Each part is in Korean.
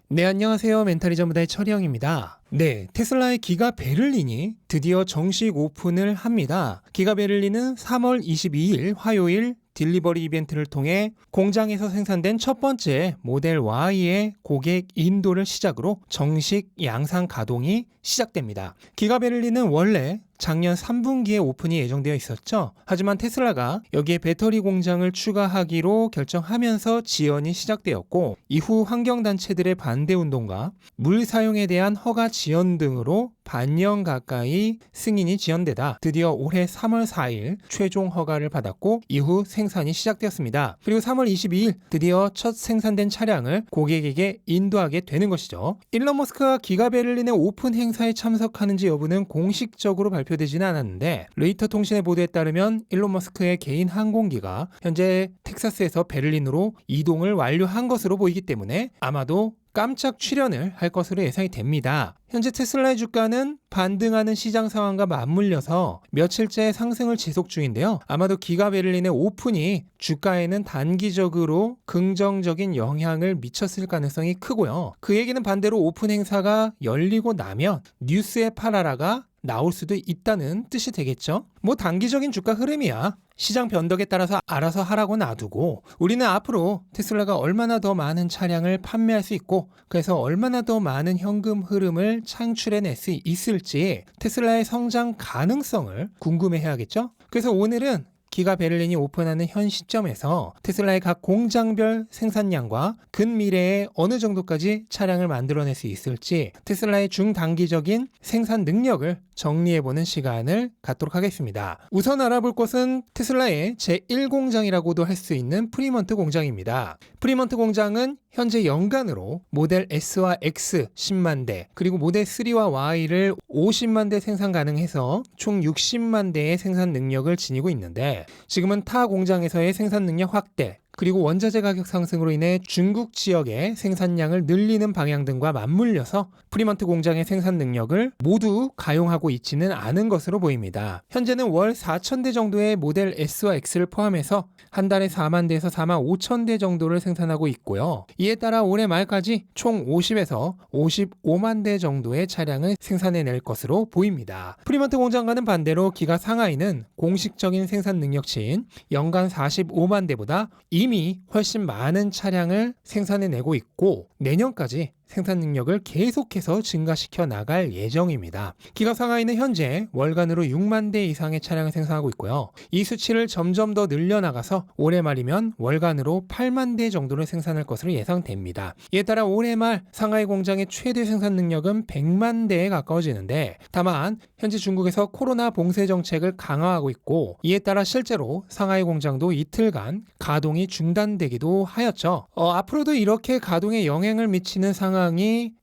네, 안녕하세요. 멘탈리전무다의 철이형입니다. 네, 테슬라의 기가 베를린이 드디어 정식 오픈을 합니다. 기가 베를린은 3월 22일 화요일 딜리버리 이벤트를 통해 공장에서 생산된 첫 번째 모델 Y의 고객 인도를 시작으로 정식 양산 가동이 시작됩니다. 기가 베를린은 원래 작년 3분기에 오픈이 예정되어 있었죠. 하지만 테슬라가 여기에 배터리 공장을 추가하기로 결정하면서 지연이 시작되었고, 이후 환경단체들의 반대 운동과 물 사용에 대한 허가 지연 등으로 반년 가까이 승인이 지연되다 드디어 올해 3월 4일 최종 허가를 받았고, 이후 생산이 시작되었습니다. 그리고 3월 22일 드디어 첫 생산된 차량을 고객에게 인도하게 되는 것이죠. 일론 머스크가 기가 베를린의 오픈 행사에 참석하는지 여부는 공식적으로 발표되지는 않았는데, 로이터 통신의 보도에 따르면 일론 머스크의 개인 항공기가 현재 텍사스에서 베를린으로 이동을 완료한 것으로 보이기 때문에 아마도 깜짝 출연을 할 것으로 예상이 됩니다. 현재 테슬라의 주가는 반등하는 시장 상황과 맞물려서 며칠째 상승을 지속 중인데요. 아마도 기가 베를린의 오픈이 주가에는 단기적으로 긍정적인 영향을 미쳤을 가능성이 크고요. 그 얘기는 반대로 오픈 행사가 열리고 나면 뉴스의 파라라가 나올 수도 있다는 뜻이 되겠죠. 뭐 단기적인 주가 흐름이야. 시장 변덕에 따라서 알아서 하라고 놔두고, 우리는 앞으로 테슬라가 얼마나 더 많은 차량을 판매할 수 있고, 그래서 얼마나 더 많은 현금 흐름을 창출해낼 수 있을지 테슬라의 성장 가능성을 궁금해해야겠죠. 그래서 오늘은 기가 베를린이 오픈하는 현 시점에서 테슬라의 각 공장별 생산량과 근미래에 어느 정도까지 차량을 만들어낼 수 있을지, 테슬라의 중단기적인 생산 능력을 정리해보는 시간을 갖도록 하겠습니다. 우선 알아볼 것은 테슬라의 제1공장이라고도 할 수 있는 프리먼트 공장입니다. 프리먼트 공장은 현재 연간으로 모델 S와 X 10만 대, 그리고 모델 3와 Y를 50만 대 생산 가능해서 총 60만 대의 생산 능력을 지니고 있는데, 지금은 타 공장에서의 생산 능력 확대, 그리고 원자재 가격 상승으로 인해 중국 지역의 생산량을 늘리는 방향 등과 맞물려서 프리먼트 공장의 생산 능력을 모두 가용하고 있지는 않은 것으로 보입니다. 현재는 월 4,000대 정도의 모델 S와 X를 포함해서 한 달에 4만 대에서 4만 5천 대 정도를 생산하고 있고요. 이에 따라 올해 말까지 총 50에서 55만 대 정도의 차량을 생산해낼 것으로 보입니다. 프리먼트 공장과는 반대로 기가 상하이는 공식적인 생산 능력치인 연간 45만 대보다 이미 훨씬 많은 차량을 생산해내고 있고, 내년까지 생산 능력을 계속해서 증가시켜 나갈 예정입니다. 기가 상하이는 현재 월간으로 6만 대 이상의 차량을 생산하고 있고요. 이 수치를 점점 더 늘려나가서 올해 말이면 월간으로 8만 대 정도를 생산할 것으로 예상됩니다. 이에 따라 올해 말 상하이 공장의 최대 생산 능력은 100만 대에 가까워지는데, 다만 현재 중국에서 코로나 봉쇄 정책을 강화하고 있고, 이에 따라 실제로 상하이 공장도 이틀간 가동이 중단되기도 하였죠. 앞으로도 이렇게 가동에 영향을 미치는 상황이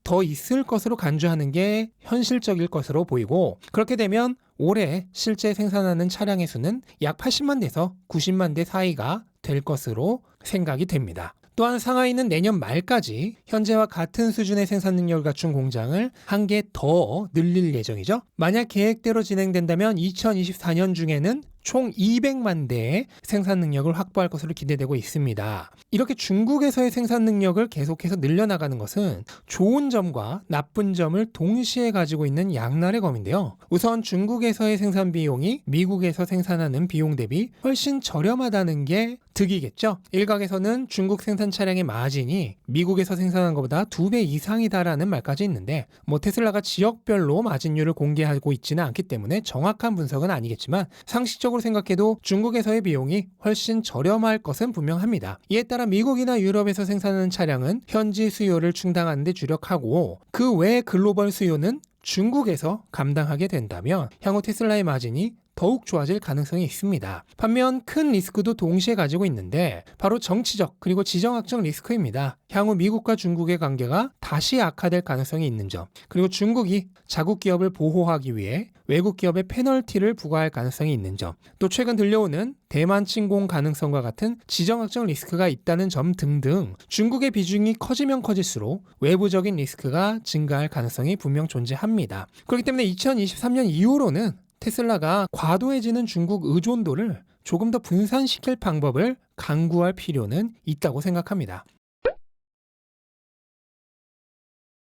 더 있을 것으로 간주하는 게 현실적일 것으로 보이고, 그렇게 되면 올해 실제 생산하는 차량의 수는 약 80만 대에서 90만 대 사이가 될 것으로 생각이 됩니다. 또한 상하이는 내년 말까지 현재와 같은 수준의 생산 능력을 갖춘 공장을 한 개 더 늘릴 예정이죠. 만약 계획대로 진행된다면 2024년 중에는 총 200만 대의 생산 능력을 확보할 것으로 기대되고 있습니다. 이렇게 중국에서의 생산 능력을 계속해서 늘려나가는 것은 좋은 점과 나쁜 점을 동시에 가지고 있는 양날의 검인데요. 우선 중국에서의 생산 비용이 미국에서 생산하는 비용 대비 훨씬 저렴하다는 게 득이겠죠. 일각에서는 중국 생산 차량의 마진이 미국에서 생산한 것보다 2배 이상이다라는 말까지 있는데, 테슬라가 지역별로 마진율을 공개하고 있지는 않기 때문에 정확한 분석은 아니겠지만, 상식적으로 생각해도 중국에서의 비용이 훨씬 저렴할 것은 분명합니다. 이에 따라 미국이나 유럽에서 생산하는 차량은 현지 수요를 충당하는 데 주력하고, 그 외 글로벌 수요는 중국에서 감당하게 된다면 향후 테슬라의 마진이 더욱 좋아질 가능성이 있습니다. 반면 큰 리스크도 동시에 가지고 있는데, 바로 정치적 그리고 지정학적 리스크입니다. 향후 미국과 중국의 관계가 다시 악화될 가능성이 있는 점, 그리고 중국이 자국 기업을 보호하기 위해 외국 기업에 페널티를 부과할 가능성이 있는 점, 또 최근 들려오는 대만 침공 가능성과 같은 지정학적 리스크가 있다는 점 등등, 중국의 비중이 커지면 커질수록 외부적인 리스크가 증가할 가능성이 분명 존재합니다. 그렇기 때문에 2023년 이후로는 테슬라가 과도해지는 중국 의존도를 조금 더 분산시킬 방법을 강구할 필요는 있다고 생각합니다.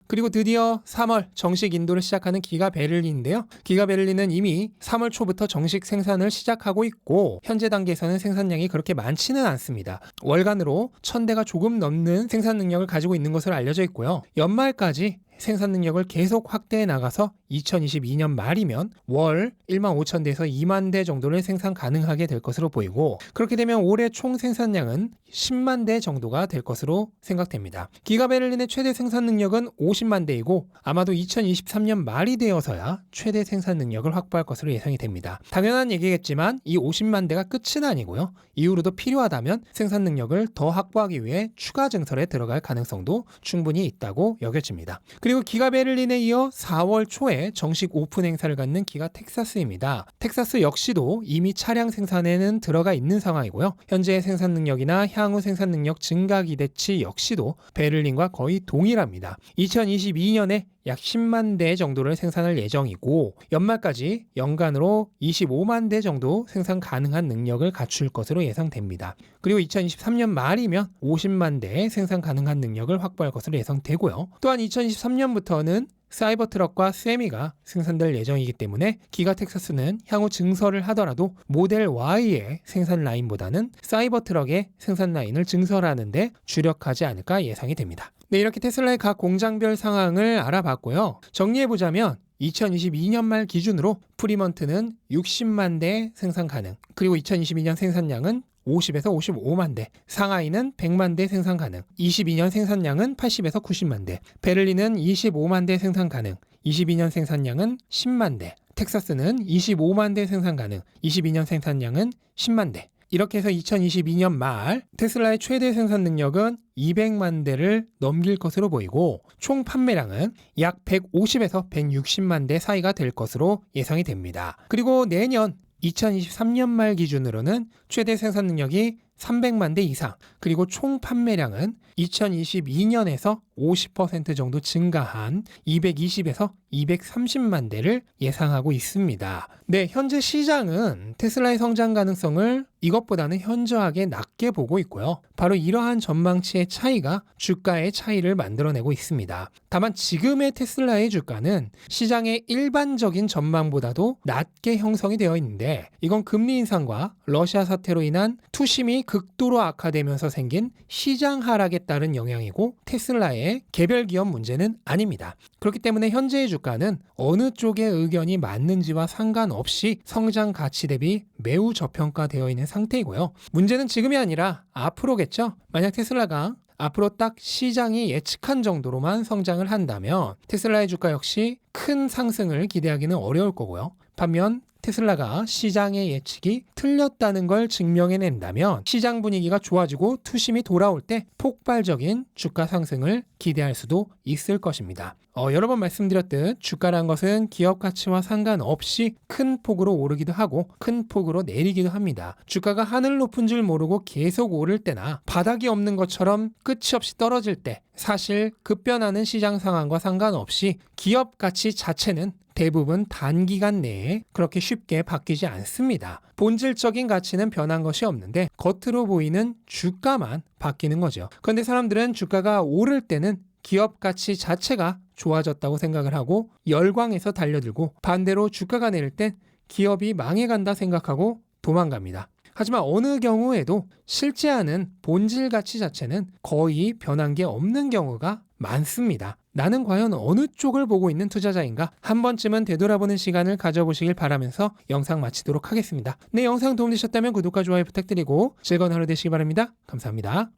그리고 드디어 3월 정식 인도를 시작하는 기가 베를린인데요. 기가 베를린은 이미 3월 초부터 정식 생산을 시작하고 있고 현재 단계에서는 생산량이 그렇게 많지는 않습니다. 월간으로 1000대가 조금 넘는 생산 능력을 가지고 있는 것으로 알려져 있고요. 연말까지 생산 능력을 계속 확대해 나가서 2022년 말이면 월 15,000대에서 2만 대 정도를 생산 가능하게 될 것으로 보이고 그렇게 되면 올해 총 생산량은 10만 대 정도가 될 것으로 생각됩니다. 기가 베를린의 최대 생산 능력은 50만 대이고 아마도 2023년 말이 되어서야 최대 생산 능력을 확보할 것으로 예상이 됩니다. 당연한 얘기겠지만 이 50만 대가 끝은 아니고요. 이후로도 필요하다면 생산 능력을 더 확보하기 위해 추가 증설에 들어갈 가능성도 충분히 있다고 여겨집니다. 그리고 기가 베를린에 이어 4월 초에 정식 오픈 행사를 갖는 기가 텍사스입니다. 텍사스 역시도 이미 차량 생산에는 들어가 있는 상황이고요. 현재의 생산 능력이나 향후 생산 능력 증가 기대치 역시도 베를린과 거의 동일합니다. 2022년에 약 10만 대 정도를 생산할 예정이고 연말까지 연간으로 25만 대 정도 생산 가능한 능력을 갖출 것으로 예상됩니다. 그리고 2023년 말이면 50만 대 생산 가능한 능력을 확보할 것으로 예상되고요. 또한 2023년부터는 사이버 트럭과 세미가 생산될 예정이기 때문에 기가 텍사스는 향후 증설을 하더라도 모델 Y의 생산 라인보다는 사이버 트럭의 생산 라인을 증설하는 데 주력하지 않을까 예상이 됩니다. 네, 이렇게 테슬라의 각 공장별 상황을 알아봤고요. 정리해보자면 2022년 말 기준으로 프리먼트는 60만 대 생산 가능, 그리고 2022년 생산량은 50에서 55만 대, 상하이는 100만 대 생산 가능, 22년 생산량은 80에서 90만 대, 베를린은 25만 대 생산 가능, 22년 생산량은 10만 대, 텍사스는 25만 대 생산 가능, 22년 생산량은 10만 대. 이렇게 해서 2022년 말 테슬라의 최대 생산 능력은 200만 대를 넘길 것으로 보이고 총 판매량은 약 150에서 160만 대 사이가 될 것으로 예상이 됩니다. 그리고 내년 2023년 말 기준으로는 최대 생산 능력이 300만 대 이상, 그리고 총 판매량은 2022년에서 50% 정도 증가한 220에서 230만 대를 예상하고 있습니다. 네, 현재 시장은 테슬라의 성장 가능성을 이것보다는 현저하게 낮게 보고 있고요. 바로 이러한 전망치의 차이가 주가의 차이를 만들어내고 있습니다. 다만 지금의 테슬라의 주가는 시장의 일반적인 전망보다도 낮게 형성이 되어 있는데 이건 금리 인상과 러시아 사태로 인한 투심이 극도로 악화되면서 생긴 시장 하락에 따른 영향이고 테슬라의 개별 기업 문제는 아닙니다. 그렇기 때문에 현재의 주가는 어느 쪽의 의견이 맞는지와 상관없이 성장 가치 대비 매우 저평가되어 있는 상태이고요. 문제는 지금이 아니라 앞으로겠죠. 만약 테슬라가 앞으로 딱 시장이 예측한 정도로만 성장을 한다면 테슬라의 주가 역시 큰 상승을 기대하기는 어려울 거고요. 반면 테슬라가 시장의 예측이 틀렸다는 걸 증명해낸다면 시장 분위기가 좋아지고 투심이 돌아올 때 폭발적인 주가 상승을 기대할 수도 있을 것입니다. 여러 번 말씀드렸듯 주가란 것은 기업 가치와 상관없이 큰 폭으로 오르기도 하고 큰 폭으로 내리기도 합니다. 주가가 하늘 높은 줄 모르고 계속 오를 때나 바닥이 없는 것처럼 끝이 없이 떨어질 때 사실 급변하는 시장 상황과 상관없이 기업 가치 자체는 대부분 단기간 내에 그렇게 쉽게 바뀌지 않습니다. 본질적인 가치는 변한 것이 없는데 겉으로 보이는 주가만 바뀌는 거죠. 그런데 사람들은 주가가 오를 때는 기업 가치 자체가 좋아졌다고 생각을 하고 열광해서 달려들고 반대로 주가가 내릴 땐 기업이 망해간다 생각하고 도망갑니다. 하지만 어느 경우에도 실제하는 본질 가치 자체는 거의 변한 게 없는 경우가 많습니다. 나는 과연 어느 쪽을 보고 있는 투자자인가? 한 번쯤은 되돌아보는 시간을 가져보시길 바라면서 영상 마치도록 하겠습니다. 네, 영상 도움되셨다면 구독과 좋아요 부탁드리고 즐거운 하루 되시기 바랍니다. 감사합니다.